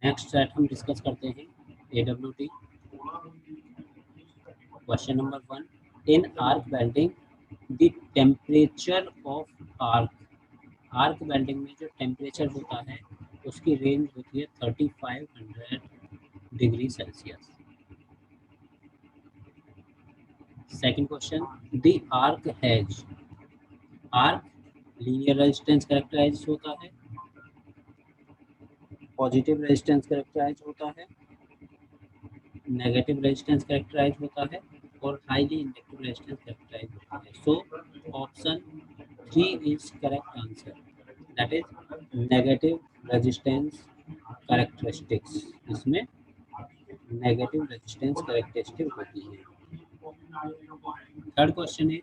Next set हम discuss करते हैं AWT। Question number 1, in arc welding the temperature of arc welding में जो टेम्परेचर होता है उसकी रेंज होती है 3500 degree Celsius. Second question, the arc has, arc linear resistance characterize होता है, पॉजिटिव रेजिस्टेंस कैरेक्टराइज होता है, नेगेटिव रेजिस्टेंस कैरेक्टराइज होता है और हाईली इंडक्टिव रेजिस्टेंस कैरेक्टराइज होता है। So option 3 is correct answer, that is negative resistance characteristics. इसमें नेगेटिव रेजिस्टेंस कैरेक्टरिस्टिक होती है। Third question is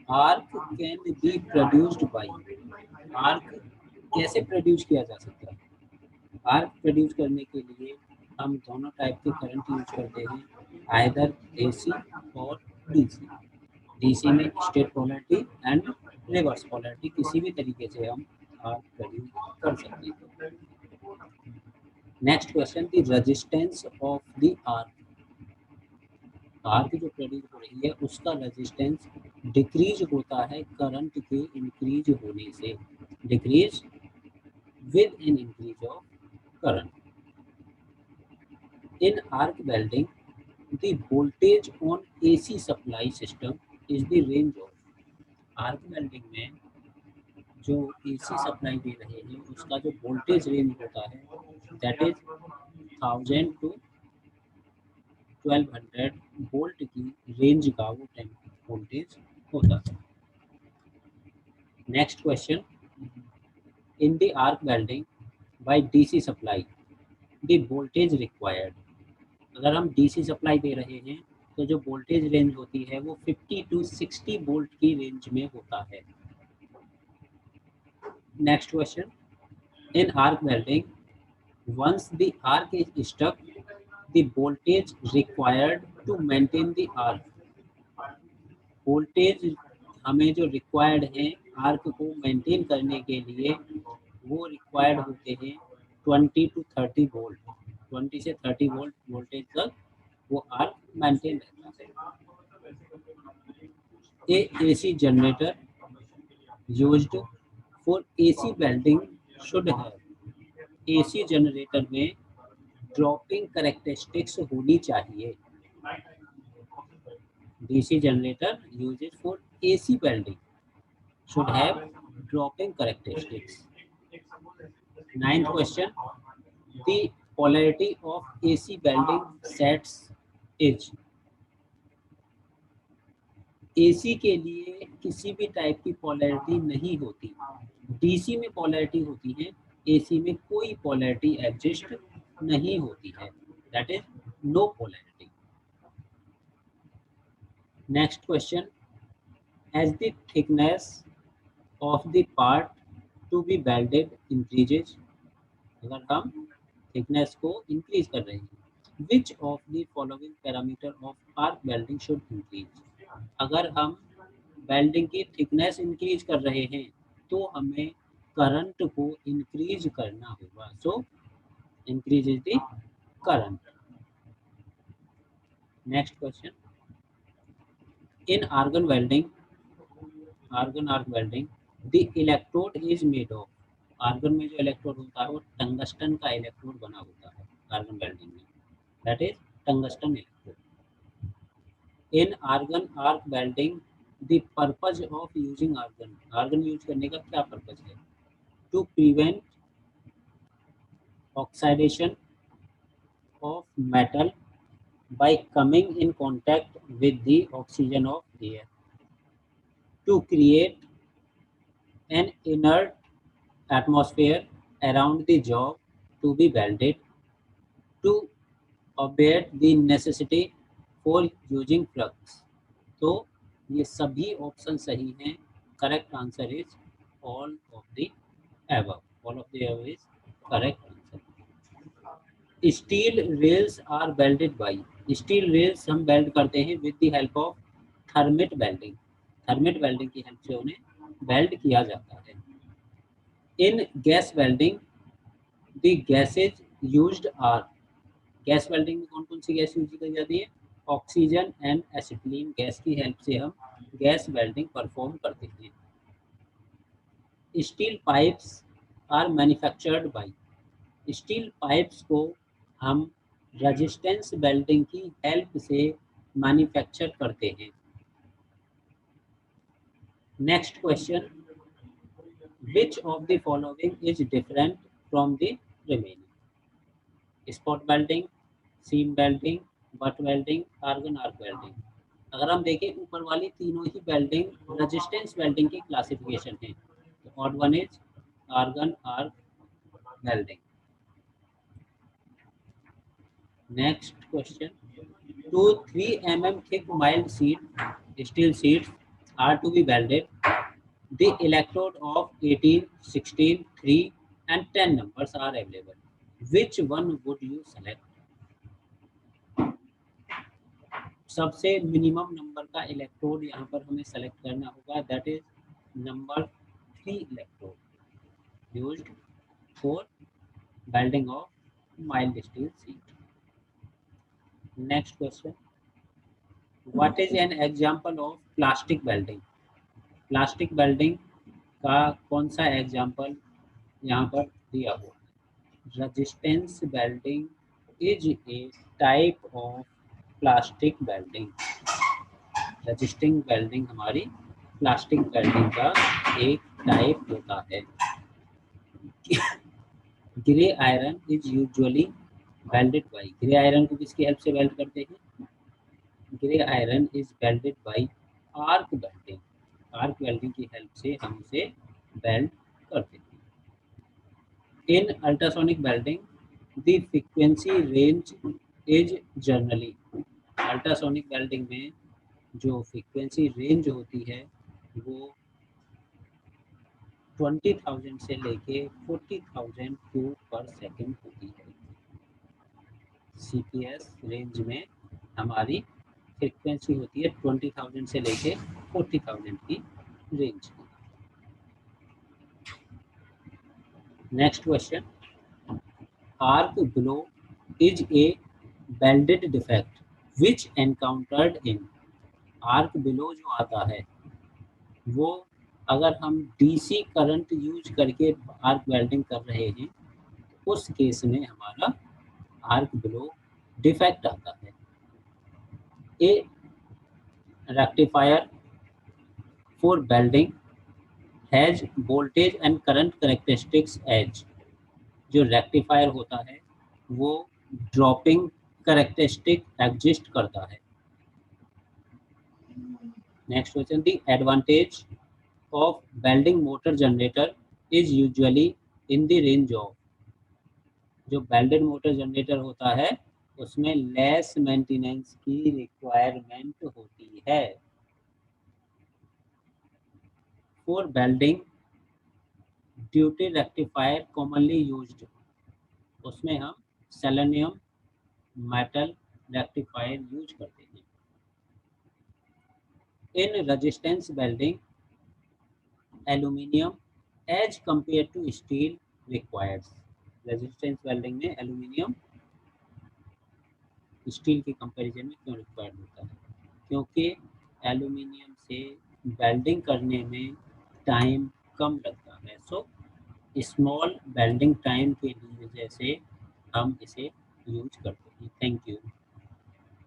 arc can be produced by, arc कैसे प्रोड्यूस किया जा सकता है? आर्क प्रोड्यूस करने के लिए हम दोनों टाइप के करंट यूज करते हैं, आइदर AC और DC। DC में state polarity and reverse polarity, किसी भी तरीके से हम आर्क प्रोड्यूस कर सकते हैं। Next question, the resistance of the arc, arc जो प्रोड्यूस हो रही है उसका रेजिस्टेंस डिक्रीज होता है करंट के इंक्रीज होने से, decrease with an increase of current. In arc welding, the voltage on AC supply system is the range of, arc welding में जो AC सप्लाई दे रहे हैं उसका जो वोल्टेज रेंज होता है दैट इज 1000 to 1200 वोल्ट की रेंज का वो वोल्टेज होता है। Next question, in the arc welding by DC supply the voltage required, अगर हम DC सप्लाई दे रहे हैं तो जो वोल्टेज रेंज होती है वो 50 to 60 वोल्ट की रेंज में होता है। Next question, in arc welding once the arc is stuck the voltage required to maintain the arc, voltage हमें जो रिक्वायर्ड है आर्क को मेंटेन करने के लिए वो रिक्वायर्ड होते हैं 20 to 30 वोल्ट, 20 से 30 वोल्ट वोल्टेज तक वो आर्क मेंटेन रहता है। AC generator used for AC welding should have, AC generator में ड्रॉपिंग कैरेक्टरिस्टिक्स होनी चाहिए। DC generator used for AC welding should have dropping characteristics. Ninth question, the polarity of AC welding sets is, AC के लिए किसी भी type की polarity नहीं होती, DC में पोलैरिटी होती है, AC में कोई पोलैरिटी एग्जिस्ट नहीं होती है, that is no polarity. Next question, as the thickness of the part to be welded increases, अगर हम thickness को increase कर रहे हैं, which of the following parameter of arc welding should increase, अगर हम welding की thickness increase कर रहे हैं तो हमें current को increase करना होगा, so increases the current। next question, in argon welding, argon arc welding the electrode is made of, argon में जो इलेक्ट्रोड होता है वो टंगस्टन का इलेक्ट्रोड बना होता है आर्गन वेल्डिंग में, that is tungsten electrode. In argon arc welding the purpose of using argon, argon use करने का क्या पर्पज है? To prevent oxidation of metal by coming in contact with the oxygen of air, to create an inert atmosphere around the job to be welded, to obviate the necessity for using flux। तो ये सभी option सही हैं, correct answer is all of the above, all of the above is correct answer. Steel rails are welded by, steel rails हम weld करते हैं with the help of thermit welding, thermit welding की help से उन्हें weld किया जाता है। In gas welding, the gases used are, gas welding में कौन कौन सी गैस यूज की जाती है? ऑक्सीजन एंड एसिटिलीन गैस की हेल्प से हम गैस वेल्डिंग परफॉर्म करते हैं। Steel pipes are manufactured by, steel pipes को हम रेजिस्टेंस वेल्डिंग की हेल्प से मैन्युफैक्चर करते हैं। Next question, which of the following is different from the remaining? Spot welding, seam welding, butt welding, argon arc welding. अगर हम देखें ऊपर वाली तीनों ही वेल्डिंग रेजिस्टेंस वेल्डिंग की क्लासिफिकेशन है। तो odd one is argon arc welding. Next question, 2-3 mm thick mild steel sheets are to be welded. The electrode of 18, 16, 3 and 10 numbers are available. Which one would you select? सबसे minimum number का electrode यहाँ पर हमें select करना होगा, that is number 3 electrode used for welding of mild steel sheet. Next question, what is an example of plastic welding? Plastic welding का कौन सा एग्जांपल यहाँ पर दिया हुआ है? Resistance welding is a type of plastic welding. Resisting welding हमारी plastic welding का एक टाइप होता है। Grey iron is usually welded by, grey iron को किसकी हेल्प से वेल्ड करते हैं? Grey iron is welded by arc welding, arc welding की हेल्प से हम उसे वेल्ड करते हैं। In ultrasonic welding the frequency range is generally, ultrasonic welding में जो फ्रीक्वेंसी रेंज होती है वो 20,000 से लेके 40,000 क्यूब पर सेकंड होती है। CPS रेंज में हमारी फ्रीक्वेंसी होती है 20,000 से लेके 40,000 की रेंज की। Next question, arc blow is a welded defect which encountered in, arc below जो आता है वो अगर हम DC करंट यूज करके आर्क वेल्डिंग कर रहे हैं उस केस में हमारा आर्क बिलो डिफेक्ट आता है। A rectifier for welding has voltage and current characteristics as, जो रेक्टिफायर होता है वो ड्रॉपिंग करेक्टरिस्टिक एग्जिस्ट करता है। Next question, the advantage of welding motor generator is usually in the range of, जो welded motor generator होता है उसमें लेस मेंटेनेंस की रिक्वायरमेंट होती है। For welding duty rectifier commonly used, उसमें हम सेलेनियम मेटल रेक्टिफायर यूज करते हैं। In resistance welding aluminium as compare to steel requires, resistance welding में एल्यूमिनियम स्टील के कंपैरिजन में क्यों रिक्वायर्ड होता है? क्योंकि एल्यूमिनियम से वेल्डिंग करने में टाइम कम लगता है। सो स्मॉल वेल्डिंग टाइम के लिए वजह से हम इसे यूज करते हैं। Thank you.